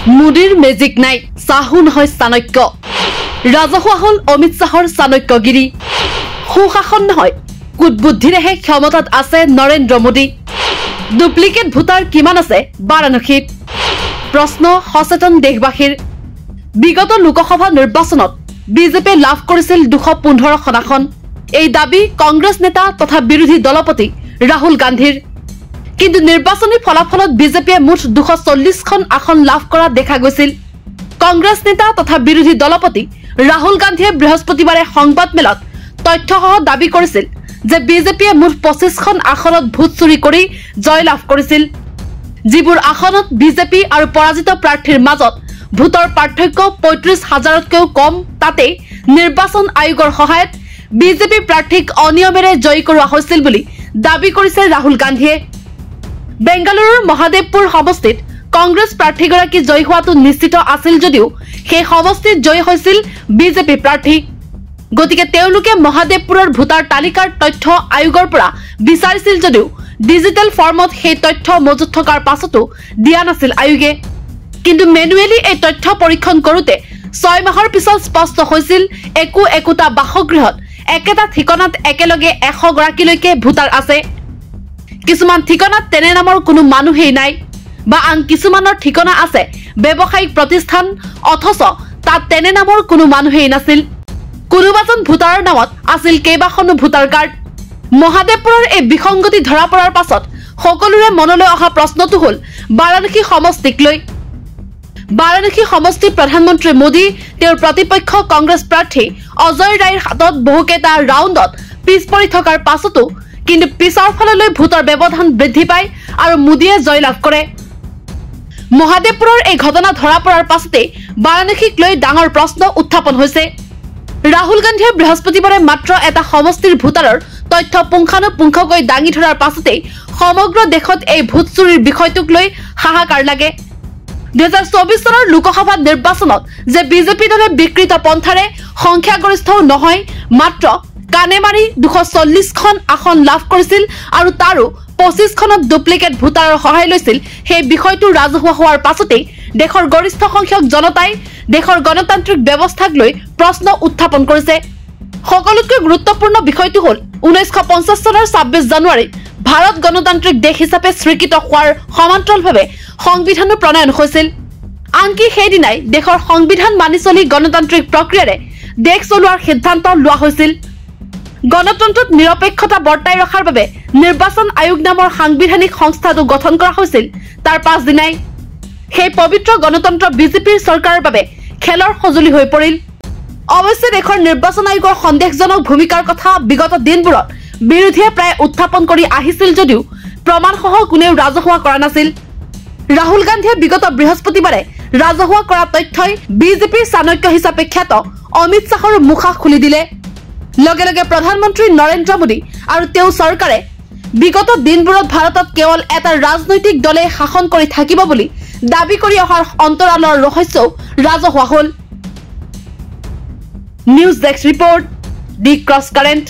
মোদীৰ মেজিক নাই, চাহু নহয় চাণক্য। ৰাজহুৱা হল অমিত শ্বাহৰ চাণক্যগিৰি। সুশাসন নহয়, কুটবুদ্ধিৰেহে ক্ষমতাত আছে নৰেন্দ্ৰ মোদী। ডুপ্লিকেট ভোটাৰ কিমান আছে বাৰাণসীত? প্ৰশ্ন সচেতন দেশবাসীৰ। বিগত লোকসভা নিৰ্বাচনত বিজেপিয়ে লাভ কৰিছিল 215খন আসন। এই দাবী কংগ্ৰেছ নেতা তথা বিৰোধী দলপতি ৰাহুল গান্ধীৰ। কিন্তু নিৰ্বাচনী ফলাফলত বিজেপিয়ে মুঠ 240খন আসন লাভ কৰা দেখা গৈছিল। কংগ্ৰেছ নেতা তথা বিৰোধী দলপতি ৰাহুল গান্ধীয়ে বৃহস্পতিবাৰে সংবাদমেলত তথ্যসহ দাবী কৰিছিল যে বিজেপিয়ে মুঠ 25খন আসনত ভোট চুৰি কৰি জয়লাভ কৰিছিল। যিবোৰ আসনত বিজেপি আৰু পৰাজিত প্ৰাৰ্থীৰ মাজত ভোটৰ পাৰ্থক্য 35,000তকৈও কম, তাতে নিৰ্বাচন আয়োগৰ সহায়ত বিজেপি প্ৰাৰ্থীক অনিয়মেৰে জয়ী কৰোৱা হৈছিল বুলি দাবী কৰিছে ৰাহুল গান্ধীয়ে। বেংগালুৰুৰ মহাদেৱপুৰ সমষ্টিত কংগ্ৰেছ প্ৰাৰ্থীগৰাকী জয়ী হোৱাটো নিশ্চিত আছিল যদিও সেই সমষ্টিত জয়ী হৈছিল বিজেপি প্ৰাৰ্থী। গতিকে তেওঁলোকে মহাদেৱপুৰৰ ভোটাৰ তালিকাৰ তথ্য আয়োগৰ পৰা বিচাৰিছিল যদিও ডিজিটেল ফৰ্মত সেই তথ্য মজুত থকাৰ পাছতো দিয়া নাছিল আয়োগে। কিন্তু মেনুৱেলি এই তথ্য পৰীক্ষণ কৰোঁতে 6 মাহৰ পিছত স্পষ্ট হৈছিল একোটা বাসগৃহত একেটা ঠিকনাত একেলগে 100 গৰাকীলৈকে ভোটাৰ আছে। কিছুমান ঠিকনাত তেনে নামৰ কোনো মানুহেই নাই, বা আন কিছুমানৰ ঠিকনা আছে ব্যৱসায়িক প্ৰতিষ্ঠান, অথচ তাত তেনে নামৰ কোনো মানুহেই নাছিল। কোনোবাজন ভোটাৰৰ নামত আছিল কেইবাখনো ভোটাৰ কাৰ্ড। মহাদেৱপুৰৰ এই বিসংগতি ধৰা পৰাৰ পাছত সকলোৰে মনলৈ অহা প্ৰশ্নটো হ'ল বাৰাণসী সমষ্টিক লৈ। বাৰাণসী সমষ্টি প্ৰধানমন্ত্ৰী মোদী তেওঁৰ প্ৰতিপক্ষ কংগ্ৰেছ প্ৰাৰ্থী অজয় ৰায়ৰ হাতত বহুকেইটা ৰাউণ্ডত পিছ পৰি থকাৰ পাছতো কিন্তু পিছৰ ফাললৈ ভোটৰ ব্যৱধান বৃদ্ধি পায় আৰু মোদীয়ে জয়লাভ কৰে। মহাদেৱপুৰৰ এই ঘটনা ধৰা পৰাৰ পাছতে বাৰাণসীক লৈ ডাঙৰ প্ৰশ্ন উত্থাপন হৈছে। ৰাহুল গান্ধীয়ে বৃহস্পতিবাৰে মাত্ৰ এটা সমষ্টিৰ ভোটাৰৰ তথ্য পুংখানুপুংখকৈ দাঙি ধৰাৰ পাছতে সমগ্ৰ দেশত এই ভোট চুৰিৰ বিষয়টোক লৈ হাহাকাৰ লাগে। 2024 চনৰ লোকসভা নিৰ্বাচনত যে বিজেপি দলে বিকৃত পন্থাৰে সংখ্যাগৰিষ্ঠও নহয়, মাত্ৰ কানে মাৰি 240খন আসন লাভ কৰিছিল আৰু তাৰো 25খনত ডুপ্লিকেট ভোটাৰৰ সহায় লৈছিল, সেই বিষয়টো ৰাজহুৱা হোৱাৰ পাছতেই দেশৰ গৰিষ্ঠ সংখ্যক জনতাই দেশৰ গণতান্ত্ৰিক ব্যৱস্থাক লৈ প্ৰশ্ন উত্থাপন কৰিছে। সকলোতকৈ গুৰুত্বপূৰ্ণ বিষয়টো হ'ল 1950 চনৰ 26 জানুৱাৰীত ভাৰত গণতান্ত্ৰিক দেশ হিচাপে স্বীকৃত হোৱাৰ সমান্তৰালভাৱে সংবিধানো প্ৰণয়ন হৈছিল। আনকি সেইদিনাই দেশৰ সংবিধান মানি চলি গণতান্ত্ৰিক প্ৰক্ৰিয়াৰে দেশ চলোৱাৰ সিদ্ধান্ত লোৱা হৈছিল। গণতন্ত্ৰত নিৰপেক্ষতা বৰ্তাই ৰখাৰ বাবে নিৰ্বাচন আয়োগ নামৰ সাংবিধানিক সংস্থাটো গঠন কৰা হৈছিল। তাৰ পাছদিনাই সেই পবিত্ৰ গণতন্ত্ৰ বিজেপিৰ চৰকাৰৰ বাবে খেলৰ সঁজুলি হৈ পৰিল। অৱশ্যে দেশৰ নিৰ্বাচন আয়োগৰ সন্দেহজনক ভূমিকাৰ কথা বিগত দিনবোৰত বিৰোধীয়ে প্ৰায় উত্থাপন কৰি আহিছিল যদিও প্ৰমাণসহ কোনেও ৰাজহুৱা কৰা নাছিল। ৰাহুল গান্ধীয়ে বিগত বৃহস্পতিবাৰে ৰাজহুৱা কৰা তথ্যই বিজেপিৰ চাণক্য হিচাপে খ্যাত অমিত শ্বাহৰ মুখা খুলি দিলে। লগে লগে প্ৰধানমন্ত্ৰী নৰেন্দ্ৰ মোদী আৰু তেওঁৰ চৰকাৰে বিগত দিনবোৰত ভাৰতত কেৱল এটা ৰাজনৈতিক দলে শাসন কৰি থাকিব বুলি দাবী কৰি অহাৰ অন্তৰালৰ ৰহস্যও ৰাজহুৱা হ'ল। নিউজ ডেস্ক ৰিপৰ্ট, দি ক্ৰছ কাৰেণ্ট।